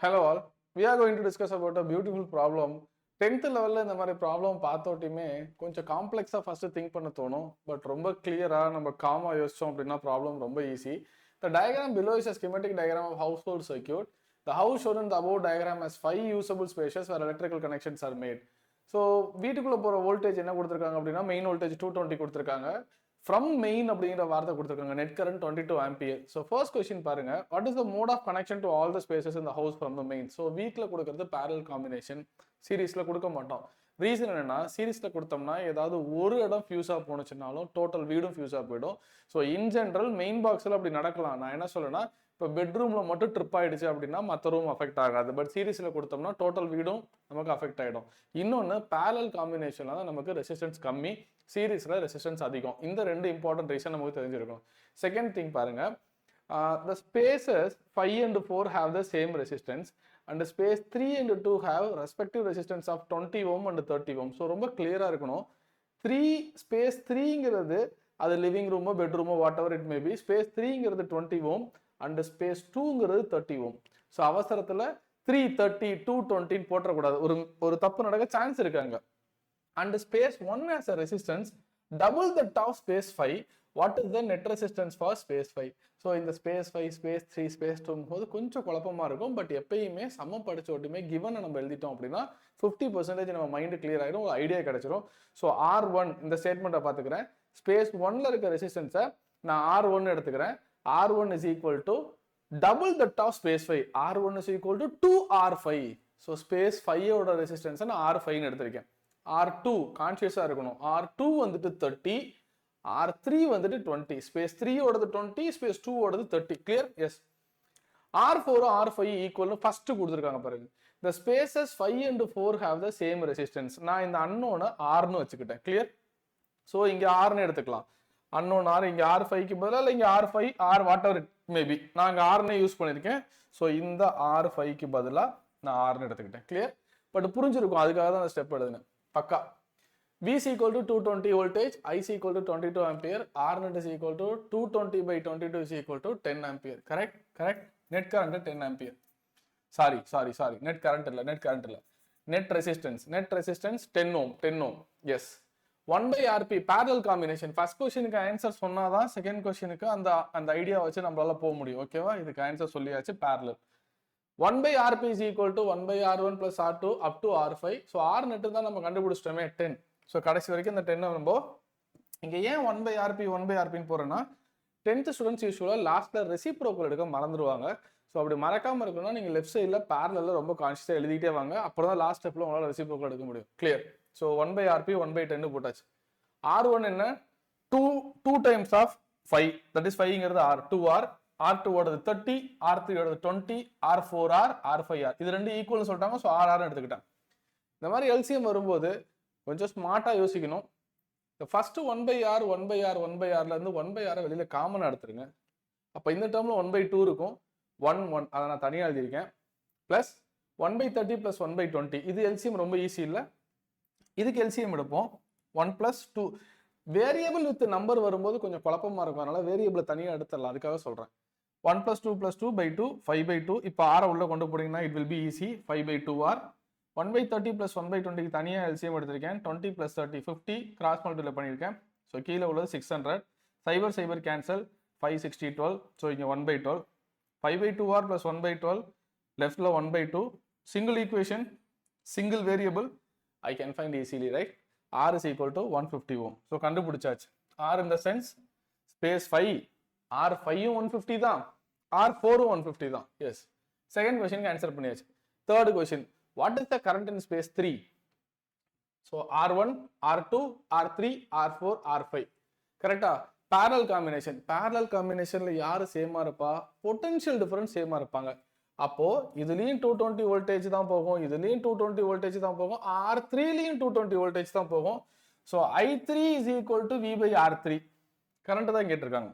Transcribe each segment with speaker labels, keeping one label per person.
Speaker 1: Hello all, we are going to discuss about a beautiful problem. 10th level இந்த மாதிரி problem பார்த்தோட்டியுமே கொஞ்சம் காம்ப்ளெக்ஸாக first think பண்ண தோணும். But ரொம்ப கிளியராக நம்ம காமாக யோசிச்சோம் அப்படின்னா ப்ராப்ளம் ரொம்ப easy. The diagram below is a schematic diagram of household circuit. The house shown in the above diagram has 5 usable spaces where electrical connections are made. So வீட்டுக்குள்ளே போகிற வோல்டேஜ் என்ன கொடுத்துருக்காங்க அப்படின்னா மெயின் வோல்டேஜ் 220 கொடுத்துருக்காங்க. From main அப்படிங்கிற வார்த்தை கொடுத்துருக்காங்க. Net current 22 ampere. So first question பாருங்க, what is the mode of connection to all the spaces in the house from the main. So வீட்டில் கொடுக்கறது பேரல் காம்பினேஷன், சீரீஸில் கொடுக்க மாட்டோம். ரீசன் என்னன்னா, சீரீஸில் கொடுத்தோம்னா ஏதாவது ஒரு இடம் ஃபியூஸாக போனுச்சுனாலும் டோட்டல் வீடும் ஃபியூஸாக போயிடும். ஸோ இன் ஜென்ரல் மெயின் பாக்ஸில் அப்படி நடக்கலாம். நான் என்ன சொல்றேன்னா, இப்போ பெட்ரூமில் மட்டும் ட்ரிப் ஆயிடுச்சு அப்படின்னா மற்ற ரூம் அஃபெக்ட் ஆகாது. பட் சீரீஸில் கொடுத்தோம்னா டோட்டல் வீடும் நமக்கு அஃபெக்ட் ஆகிடும். இன்னொன்று பேரல் காம்பினேஷனில் தான் நமக்கு ரெசிஸ்டன்ஸ் கம்மி, சீரீஸில் ரெசிஸ்டன்ஸ் அதிகம். இந்த ரெண்டு இம்பார்ட்டன்ட் ரீசன் நமக்கு தெரிஞ்சிருக்கும். செகண்ட் திங் பாருங்க, the spaces 5 and 4 have the same resistance and the space 3 and 2 have respective resistance of 20 ohm and 30 ohm. So ரொம்ப கிளியராக இருக்கணும். ஸ்பேஸ் 3ங்கிறது அது லிவிங் ரூமோ பெட்ரூமோ whatever it may be. Space 3ங்கிறது 20 ohm அண்ட் ஸ்பேஸ் 2ங்கிறது 30 ohm. ஸோ அவசரத்தில் 3 30 2 20 போட்டக்கூடாது. ஒரு தப்பு நடக்க சான்ஸ் இருக்காங்க. And space 1 has a resistance double that of space 5. What is the net resistance for space 5? So இந்த space 5 space 3 space 2 போது கொஞ்சம் குழப்பமா இருக்கும். பட் எப்பயுமே சமம் படிச்ச ஒட்டுமே given நம்ம எழுதிட்டோம் அப்படின்னா 50% நம்ம மைண்ட் கிளியர் ஆகிடும், ஒரு ஐடியா கிடைச்சிரும். ஸோ R1 இந்த ஸ்டேட்மெண்ட்டை பார்த்துக்கிறேன். ஸ்பேஸ் 1ல இருக்க ரெசிஸ்டன்ஸை நான் R1 எடுத்துக்கிறேன். R1 is equal to double that of space 5. R1 is equal to 2R5. So space 5ஓட ரெசிஸ்டன்ஸை நான் R5 எடுத்திருக்கேன். R2 கான்சியஸா இருக்கணும். R2 வந்துட்டு 30, R3 வந்துட்டு 20. ஸ்பேஸ் 3 ஓடது 20, ஸ்பேஸ் 2 ஓடது 30. Clear? Yes. R4 R5 equal first கொடுத்துருக்காங்க பாருங்க. The spaces 5 and 4 have the same resistance. நான் இந்த அன்னோனை Rன்னு வச்சுக்கிட்டேன். கிளியர்? ஸோ இங்க Rன்னு எடுத்துக்கலாம். அன்னோன் R இங்க R5க்கு பதிலாக இல்லை இங்க R5 R what ever it maybe. நான் இங்க Rன்னு யூஸ் பண்ணியிருக்கேன். ஸோ இந்த R5க்கு பதிலாக நான் Rன்னு எடுத்துக்கிட்டேன். கிளியர்? பட் புரிஞ்சிருக்கும், அதுக்காக தான் அந்த ஸ்டெப் எழுதுனேன். பக்கா. V is equal to 220 voltage, I is equal to 22 ampere, R net is equal to 220 by 22 is equal to 10 ampere. Correct? Correct? Net current 10 ampere. Sorry. Net current இல்ல. Net resistance 10 ohm. Yes. 1 by RP parallel combination. First questionக்கு answer சொன்னாதான் second கொஸ்டினுக்கு அந்த idea வச்சு நம்மளால போக முடியும். ஓகேவா? இதுக்கு ஆன்சர் சொல்லியாச்சு. parallel. 1 by RP is equal to 1 by R1 plus R2 up to R5. So R net தான் நம்ம கண்டுபிடிச்சிட்டோமே 10. ஸோ கடைசி வரைக்கும் இந்த 10 நம்ம இங்கே ஏன் 1 by RPன்னு போறேன்னா, 10th ஸ்டூடெண்ட்ஸ் யூஸ்வலாக லாஸ்ட்ல ரெசிப்ரோக்கல் எடுக்க மறந்துடுவாங்க. ஸோ அப்படி மறக்காம இருக்கணும்னா நீங்கள் லெஃப்ட் சைடில் பேரலில் ரொம்ப கான்ஷியஸாக எழுதிட்டே வாங்க. அப்புறம் தான் லாஸ்ட் ஸ்டெப்பில் உங்களால் ரெசிப்ரோக்கல் எடுக்க முடியும். Clear? So 1 by RP 1 by 10 போட்டாச்சு. R1 என்ன? 2 times of 5, தட் இஸ் 5ங்கிறது R, 2R. R2 ஓடது 30, R3 ஓடது 20, R4R, R5R. இது ரெண்டு ஈக்குவல்னு சொல்லிட்டாங்க. ஸோ RR எடுத்துக்கிட்டேன். இந்த மாதிரி எல்சிஎம் வரும்போது கொஞ்சம் ஸ்மார்ட்டாக யோசிக்கணும். இந்த first 1 by R 1 by R 1 by Rல இருந்து 1 by R வெளியில காமனாக எடுத்துருங்க. அப்போ இந்த டேர்ம்ல 1 by 2 இருக்கும். 1 அதை நான் தனியாக எழுதியிருக்கேன். Plus 1 by 30 plus 1 by 20. இது எல்சிஎம் ரொம்ப ஈஸி இல்லை. இதுக்கு எல்சிஎம் எடுப்போம். 1 plus 2. வேரியபிள் வித் நம்பர் வரும்போது கொஞ்சம் குழப்பமா இருக்கும். அதனால வேரியபிளை தனியாக எடுத்துடலாம். அதுக்காக சொல்றேன். 1 plus 2 plus 2 by 2 5 by 2. இப்போ R உள்ள கொண்டு போனீங்கன்னா it will be easy. 5 by 2R. 1 by 30 plus 1 by 20 தனியாக எல்சிஎம் எடுத்திருக்கேன். 20 plus 30 50 கிராஸ் மல்டிப்ளை பண்ணியிருக்கேன். ஸோ கீழே உள்ளது 600. சைபர் கேன்சல். 5 60 12. ஸோ இங்கே 1 by 12. 5 by 2R plus 1 by 12. லெஃப்ட்ல 1 by 2. Single equation, single variable. I can find easily, right? R is equal to 150 ohm. So கண்டுபிடிச்சாச்சு. R in the sense space 5. R5ம் 150 தான், R4ம் 150 தான். S. Second கொஸ்டினுக்கு answer பண்ணியாச்சு. Third question, what is the current in space 3? So R1 R2 R3 R4 R5. கரெக்டா? Barrel காம்பினேஷன்ல யாரு சேமா இருப்பா? பொட்டன்ஷியல் டிஃபரன்ஸ் சேமா இருப்பாங்க. அப்போ இதுலயும் 220 வோல்டேஜ் தான் போகும், இதுலயும் 220 வோல்டேஜ் தான் போகும், R3லயும் 220 வோல்டேஜ் தான் போகும். So I3 is equal to V by R3. Current தான் கேட்டிருக்காங்க.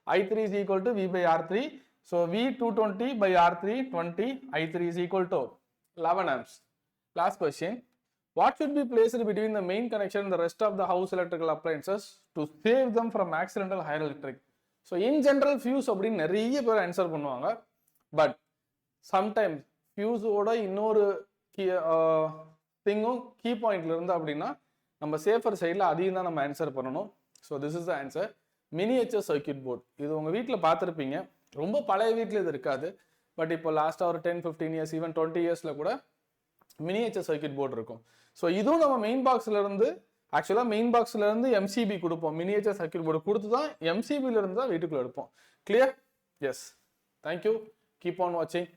Speaker 1: I3 is equal to V by R3. So V 220 by R3 20. I3 is equal to 11 amps. Last question. What should be placed between the main connection and the rest of the house electrical appliances to save them from accidental high electric? So in general fuse அப்படின்னு நிறைய பேர் answer பண்ணுவாங்க. But sometimes ஃபியூஸோட இன்னொரு திங்கும் key பாயிண்ட்ல இருந்து அப்படின்னா நம்ம safer சைடில் அதையும் தான் நம்ம ஆன்சர் பண்ணணும். So this is the answer. Miniature circuit board இது உங்கள் வீட்டில் பார்த்துருப்பீங்க. ரொம்ப பழைய வீட்டில் இது இருக்காது. பட் இப்போ லாஸ்ட்டாக ஒரு 10-15 இயர்ஸ் ஈவன் 20 இயர்ஸில் கூட மினியேச்சர் சர்க்யூட் போர்டு இருக்கும். ஸோ இதுவும் நம்ம மெயின் பாக்ஸ்ல இருந்து ஆக்சுவலாக மெயின் பாக்ஸ்ல இருந்து எம்சிபி கொடுப்போம். மினியேச்சர் சர்க்யூட் போர்டு கொடுத்து தான் எம்சிபில இருந்து தான் வீட்டுக்குள்ள எடுப்போம். Clear? Yes. Thank you. Keep on வாட்சிங்.